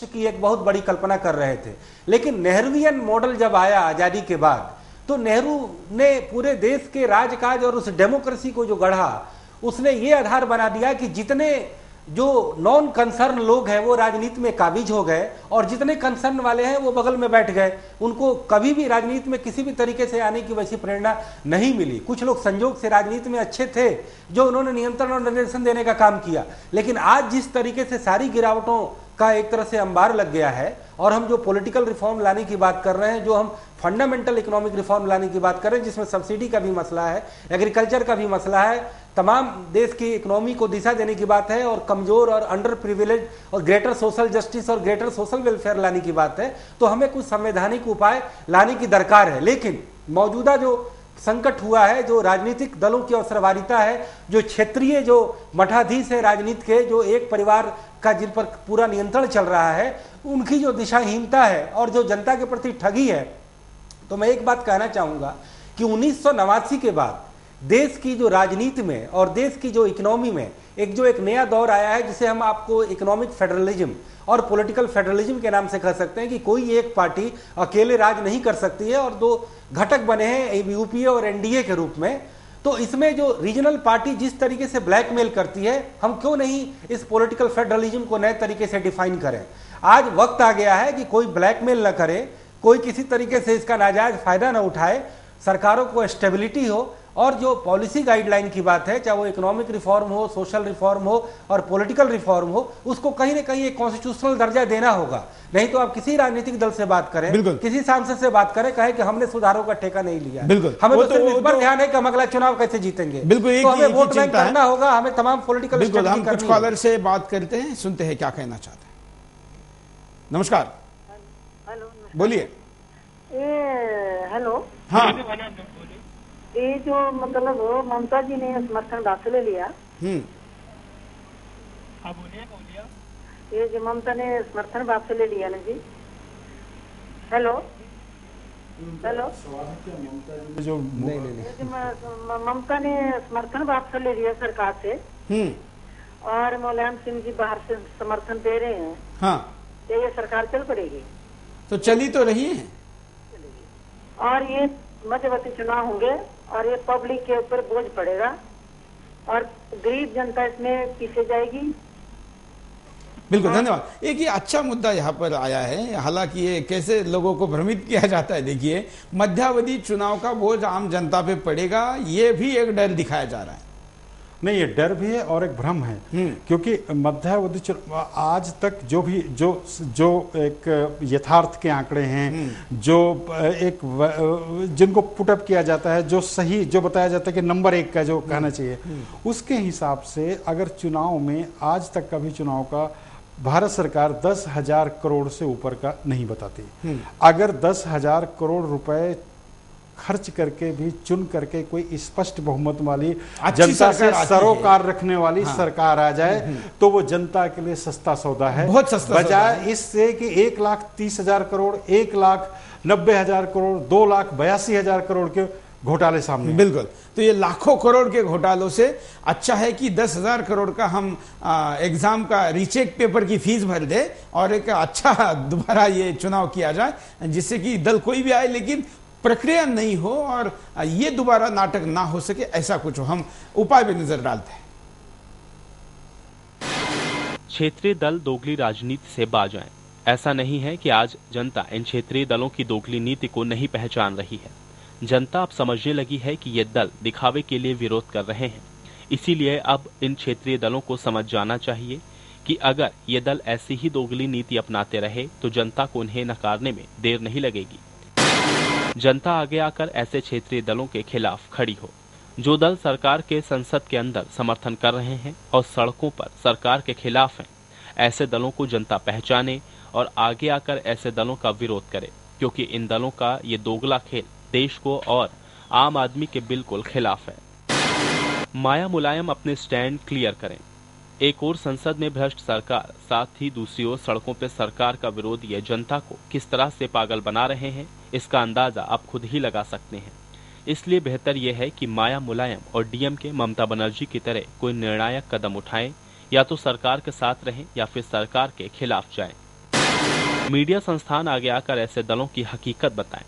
की एक बहुत बड़ी कल्पना कर रहे थे। लेकिन नेहरूवियन मॉडल जब आया आजादी के बाद, तो नेहरू ने पूरे देश के राजकाज और उस डेमोक्रेसी को जो गढ़ा, उसने ये आधार बना दिया कि जितने जो नॉन कंसर्न लोग हैं वो राजनीति में काबिज हो गए, और जितने कंसर्न वाले हैं वो बगल में बैठ गए। उनको कभी भी राजनीति में किसी भी तरीके से आने की वैसी प्रेरणा नहीं मिली। कुछ लोग संजोग से राजनीति में अच्छे थे जो उन्होंने नियंत्रण और निर्देशन देने का काम किया। लेकिन आज जिस तरीके से सारी गिरावटों का एक तरह से अंबार लग गया है, और हम जो पॉलिटिकल रिफॉर्म लाने की बात कर रहे हैं, जो हम फंडामेंटल इकोनॉमिक रिफॉर्म लाने की बात कर रहे हैं, जिसमें सब्सिडी का भी मसला है, एग्रीकल्चर का भी मसला है, तमाम देश की इकोनॉमी को दिशा देने की बात है, और कमजोर और अंडर प्रिविलेज और ग्रेटर सोशल जस्टिस और ग्रेटर सोशल वेलफेयर लाने की बात है, तो हमें कुछ संवैधानिक उपाय लाने की दरकार है। लेकिन मौजूदा जो संकट हुआ है, जो राजनीतिक दलों की अवसरवादिता है, जो क्षेत्रीय जो मठाधीश है राजनीति के, जो एक परिवार का जिन पर पूरा नियंत्रण चल रहा है, उनकी जो दिशाहीनता है और जो जनता के प्रति ठगी है, तो मैं एक बात कहना चाहूंगा कि 1989 के बाद देश की जो राजनीति में और देश की जो इकोनॉमी में एक नया दौर आया है, जिसे हम आपको इकोनॉमिक फेडरलिज्म और पॉलिटिकल फेडरलिज्म के नाम से कह सकते हैं, कि कोई एक पार्टी अकेले राज नहीं कर सकती है, और दो घटक बने हैं यूपीए और एनडीए के रूप में। तो इसमें जो रीजनल पार्टी जिस तरीके से ब्लैकमेल करती है, हम क्यों नहीं इस पॉलिटिकल फेडरलिज्म को नए तरीके से डिफाइन करें। आज वक्त आ गया है कि कोई ब्लैकमेल न करे, कोई किसी तरीके से इसका नाजायज फायदा न उठाए, सरकारों को स्टेबिलिटी हो, और जो पॉलिसी गाइडलाइन की बात है, चाहे वो इकोनॉमिक रिफॉर्म हो, सोशल रिफॉर्म हो और पॉलिटिकल रिफॉर्म हो, उसको कहीं ना कहीं एक कॉन्स्टिट्यूशनल दर्जा देना होगा। नहीं तो आप किसी राजनीतिक दल से बात करें, किसी सांसद से बात करें, कहे कि हमने सुधारों का ठेका नहीं लिया। हमें तो सिर्फ इस पर ध्यान है कि हम अगला चुनाव कैसे जीतेंगे। बिल्कुल, तो हमें वोट बैंक करना होगा, हमें तमाम पॉलिटिकल। हम कुछ कॉलर से बात करते हैं, सुनते हैं क्या कहना चाहते हैं। नमस्कार, बोलिए। हेलो, हाँ, ये जो मतलब ममता जी ने समर्थन दाखिले लिया, ये जो ममता ने समर्थन वापस ले लिया ना जी। हेलो हेलो, जो ममता ने समर्थन वापस ले लिया सरकार से, और मुलायम सिंह जी बाहर से समर्थन दे रहे हैं। हाँ, तो ये सरकार चल पड़ेगी? तो चली तो रही है। और ये मध्यवर्ती चुनाव होंगे और ये पब्लिक के ऊपर बोझ पड़ेगा, और गरीब जनता इसमें पीछे जाएगी। बिल्कुल, धन्यवाद। एक ये अच्छा मुद्दा यहाँ पर आया है, हालांकि ये कैसे लोगों को भ्रमित किया जाता है। देखिए, मध्यावधि चुनाव का बोझ आम जनता पे पड़ेगा, ये भी एक डर दिखाया जा रहा है। नहीं, ये डर भी है और एक भ्रम है, क्योंकि मध्यावधि आज तक जो भी जो एक यथार्थ के आंकड़े हैं, जो एक जिनको पुटअप किया जाता है, जो सही जो बताया जाता है कि नंबर 1 का जो कहना चाहिए, उसके हिसाब से अगर चुनाव में आज तक का भी चुनाव का भारत सरकार 10,000 करोड़ से ऊपर का नहीं बताती। अगर 10,000 करोड़ रुपए खर्च करके भी चुन करके कोई स्पष्ट बहुमत वाली जनता से सरोकार रखने वाली सरकार आ जाए, तो वो जनता के लिए सस्ता सौदा है, बहुत सस्ता, बजाय इससे कि 1,30,000 करोड़, 1,90,000 करोड़, 2,82,000 करोड़ के घोटाले सामने। बिल्कुल, तो ये लाखों करोड़ के घोटालों से अच्छा है कि 10,000 करोड़ का हम एग्जाम का रीचेक पेपर की फीस भर दे, और एक अच्छा दोबारा ये चुनाव किया जाए, जिससे कि दल कोई भी आए लेकिन प्रक्रिया नहीं हो और ये दोबारा नाटक ना हो सके, ऐसा कुछ हो। हम उपाय पे नजर डालते हैं। क्षेत्रीय दल दोगली राजनीति से बाज आए। ऐसा नहीं है कि आज जनता इन क्षेत्रीय दलों की दोगली नीति को नहीं पहचान रही है। जनता अब समझने लगी है कि ये दल दिखावे के लिए विरोध कर रहे हैं। इसीलिए अब इन क्षेत्रीय दलों को समझ जाना चाहिए कि अगर ये दल ऐसी ही दोगली नीति अपनाते रहे तो जनता को उन्हें नकारने में देर नहीं लगेगी। जनता आगे आकर ऐसे क्षेत्रीय दलों के खिलाफ खड़ी हो। जो दल सरकार के संसद के अंदर समर्थन कर रहे हैं और सड़कों पर सरकार के खिलाफ हैं, ऐसे दलों को जनता पहचाने और आगे आकर ऐसे दलों का विरोध करे, क्योंकि इन दलों का ये दोगला खेल देश को और आम आदमी के बिल्कुल खिलाफ है। माया मुलायम अपने स्टैंड क्लियर करें। एक ओर संसद में भ्रष्ट सरकार, साथ ही दूसरी ओर सड़कों पर सरकार का विरोध ये जनता को किस तरह से पागल बना रहे हैं, इसका अंदाजा आप खुद ही लगा सकते हैं। इसलिए बेहतर यह है कि माया मुलायम और डीएमके ममता बनर्जी की तरह कोई निर्णायक कदम उठाएं, या तो सरकार के साथ रहें या फिर सरकार के खिलाफ जाएं। मीडिया संस्थान आगे आकर ऐसे दलों की हकीकत बताएं।